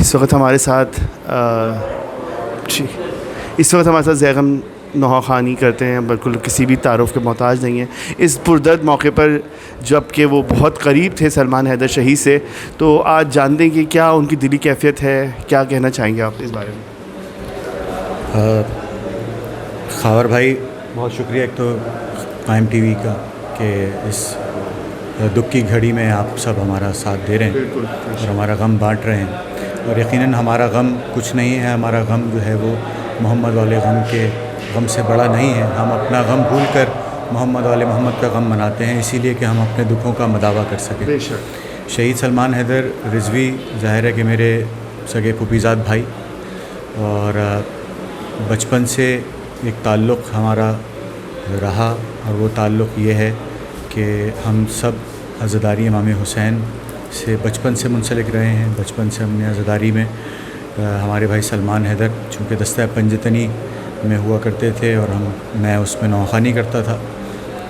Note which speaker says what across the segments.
Speaker 1: اس وقت ہمارے ساتھ زیغم نوحہ خوانی کرتے ہیں، بالکل کسی بھی تعارف کے محتاج نہیں ہیں اس پردرد موقع پر، جب کہ وہ بہت قریب تھے سلمان حیدر شہید سے. تو آج جانتے ہیں کہ کیا ان کی دلی کیفیت ہے، کیا کہنا چاہیں گے آپ اس بارے میں؟
Speaker 2: خاور بھائی بہت شکریہ ایک تو قائم ٹی وی کا کہ اس دکھ کی گھڑی میں آپ سب ہمارا ساتھ دے رہے ہیں اور ہمارا غم بانٹ رہے ہیں. اور یقیناً ہمارا غم کچھ نہیں ہے، ہمارا غم جو ہے وہ محمد والے غم کے غم سے بڑا نہیں ہے. ہم اپنا غم بھول کر محمد والے محمد کا غم مناتے ہیں، اسی لیے کہ ہم اپنے دکھوں کا مداوع کر سکیں. شہید سلمان حیدر رضوی ظاہر ہے کہ میرے سگے پھوپھیزاد بھائی، اور بچپن سے ایک تعلق ہمارا رہا، اور وہ تعلق یہ ہے کہ ہم سب عزاداری امام حسین سے بچپن سے منسلک رہے ہیں. بچپن سے ہم نے عزاداری میں ہمارے بھائی سلمان حیدر چونکہ دستہ پنجتنی میں ہوا کرتے تھے اور میں اس میں نوحہ خوانی کرتا تھا،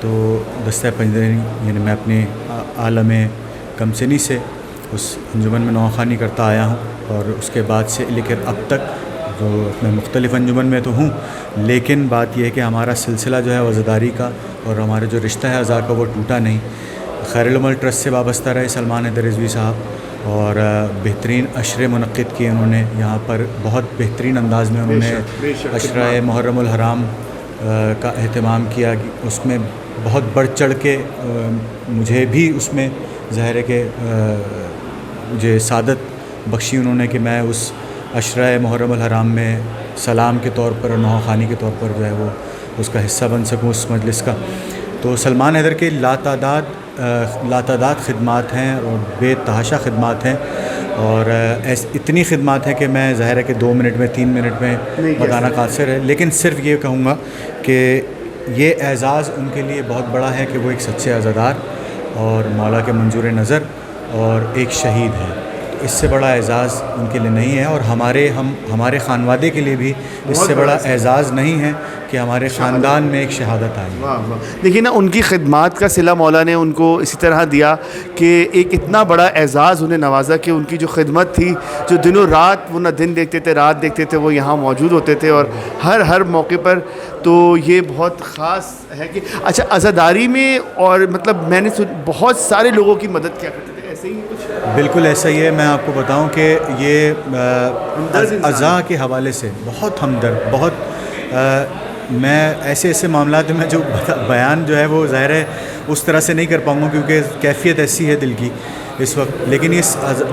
Speaker 2: تو دستہ پنجتنی یعنی میں اپنے عالم کمسنی سے اس انجمن میں نوحہ خوانی کرتا آیا ہوں. اور اس کے بعد سے لے کر اب تک تو میں مختلف انجمن میں تو ہوں، لیکن بات یہ ہے کہ ہمارا سلسلہ جو ہے وہ عزاداری کا اور ہمارا جو رشتہ ہے عزا کا وہ ٹوٹا نہیں. خیر العمل ٹرسٹ سے وابستہ رہے سلمان حیدر رضوی صاحب، اور بہترین عشرے منعقد کیے انہوں نے یہاں پر. بہت بہترین انداز میں انہوں نے عشرہ محرم الحرام کا اہتمام کیا، اس میں بہت بڑھ چڑھ کے مجھے بھی اس میں ظاہر ہے کہ مجھے سعادت بخشی انہوں نے کہ میں اس عشرہ محرم الحرام میں سلام کے طور پر اور نوحہ خوانی کے طور پر جو ہے وہ اس کا حصہ بن سکوں اس مجلس کا. تو سلمان حیدر کے لاتعداد خدمات ہیں اور بے تحاشا خدمات ہیں، اور اتنی خدمات ہیں کہ میں ظاہر ہے کہ 2 منٹ میں 3 منٹ میں بتانا قاصر ہے. لیکن صرف یہ کہوں گا کہ یہ اعزاز ان کے لیے بہت بڑا ہے کہ وہ ایک سچے عزادار اور مولا کے منظور نظر اور ایک شہید ہے. اس سے بڑا اعزاز ان کے لیے نہیں ہے، اور ہمارے خانوادے کے لیے بھی اس سے بڑا اعزاز نہیں ہے کہ ہمارے خاندان میں ایک شہادت آئی.
Speaker 1: دیکھیے نا، ان کی خدمات کا صلہ مولا نے ان کو اسی طرح دیا کہ ایک اتنا بڑا اعزاز انہیں نوازا کہ ان کی جو خدمت تھی، جو دنوں رات وہ نہ دن دیکھتے تھے رات دیکھتے تھے، وہ یہاں موجود ہوتے تھے اور ہر موقع پر. تو یہ بہت خاص ہے کہ اچھا عزاداری میں، اور مطلب میں نے بہت سارے لوگوں کی مدد کیا کرتے تھے، ایسے ہی کچھ؟
Speaker 2: بالکل ایسا ہی ہے. میں آپ کو بتاؤں کہ یہ عزا کے حوالے سے بہت ہمدرد، بہت میں ایسے معاملات میں جو بیان جو ہے وہ ظاہر ہے اس طرح سے نہیں کر پاؤں گا کیونکہ کیفیت ایسی ہے دل کی اس وقت. لیکن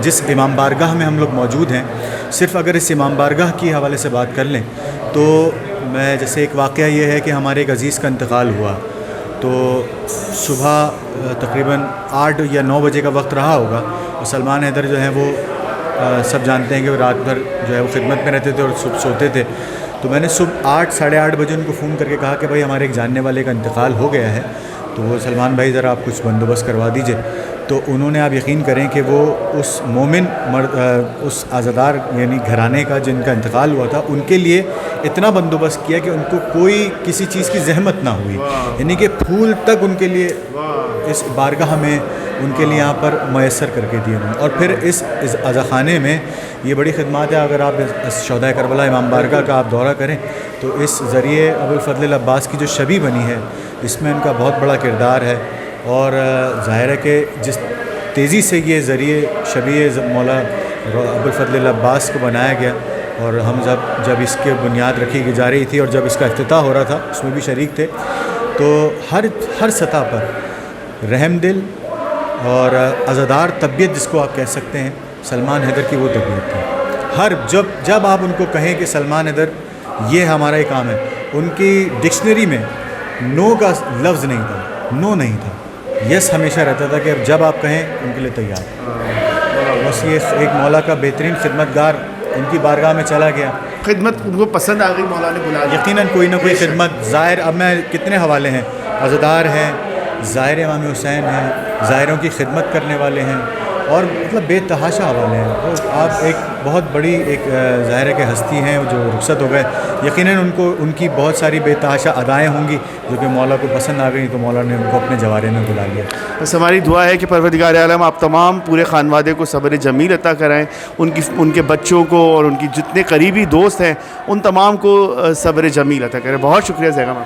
Speaker 2: جس امام بارگاہ میں ہم لوگ موجود ہیں، صرف اگر اس امام بارگاہ کی حوالے سے بات کر لیں تو میں جیسے ایک واقعہ یہ ہے کہ ہمارے ایک عزیز کا انتقال ہوا، تو صبح تقریباً 8 یا 9 بجے کا وقت رہا ہوگا، اور سلمان حیدر جو ہیں وہ سب جانتے ہیں کہ وہ رات بھر جو ہے وہ خدمت میں رہتے تھے اور صبح سوتے تھے. تو میں نے صبح 8 ساڑھے 8 بجے ان کو فون کر کے کہا کہ بھائی ہمارے ایک جاننے والے کا انتقال ہو گیا ہے، تو وہ سلمان بھائی ذرا آپ کچھ بندوبست کروا دیجئے. تو انہوں نے، آپ یقین کریں کہ وہ اس مومن اس عزادار یعنی گھرانے کا جن کا انتقال ہوا تھا، ان کے لیے اتنا بندوبست کیا کہ ان کو کوئی کسی چیز کی زحمت نہ ہوئی، یعنی کہ پھول تک ان کے لیے اس بارگاہ میں ان کے لیے یہاں پر میسر کر کے دیے انہوں نے. اور پھر اس عزاخانے میں یہ بڑی خدمات ہے. اگر آپ شہدائے کربلا امام بارگاہ کا آپ دورہ کریں تو اس ذریعے ابوالفضل العباس کی جو شبیہ بنی ہے، اس میں ان کا بہت بڑا کردار ہے. اور ظاہر ہے کہ جس تیزی سے یہ ذریعے شبیہ مولا ابوالفضل العباس کو بنایا گیا، اور ہم جب اس کے بنیاد رکھی جا رہی تھی اور جب اس کا افتتاح ہو رہا تھا اس میں بھی شریک تھے، تو ہر سطح پر رحم دل اور عزادار طبیعت جس کو آپ کہہ سکتے ہیں، سلمان حیدر کی وہ طبیعت تھی. جب آپ ان کو کہیں کہ سلمان حیدر یہ ہمارا ایک کام ہے، ان کی ڈکشنری میں نو کا لفظ نہیں تھا، نو نہیں تھا، یس ہمیشہ رہتا تھا کہ اب جب آپ کہیں ان کے لیے تیار. بس یہ ایک مولا کا بہترین خدمت گار ان کی بارگاہ میں چلا گیا.
Speaker 1: خدمت ان کو پسند آ گئی، مولا نے بلا
Speaker 2: یقیناً کوئی نہ کوئی خدمت. ظاہر اب میں کتنے حوالے ہیں، عزادار ہیں، ظاہر امام حسین ہیں، ظاہروں کی خدمت کرنے والے ہیں، اور مطلب بے تحاشا حوالے ہیں. تو آپ ایک بہت بڑی ایک ظاہر ہے کہ ہستی ہیں جو رخصت ہو گئے. یقیناً ان کی بہت ساری بے تحاشا ادائیں ہوں گی جو کہ مولا کو پسند آ گئی, تو مولا نے ان کو اپنے جوارے میں بلا لیا.
Speaker 1: بس ہماری دعا ہے کہ پروردگار عالم آپ تمام پورے خانوادے کو صبر جمیل عطا کرائیں, ان کے بچوں کو اور ان کی جتنے قریبی دوست ہیں ان تمام کو صبر جمیل عطا کریں. بہت شکریہ زیغم.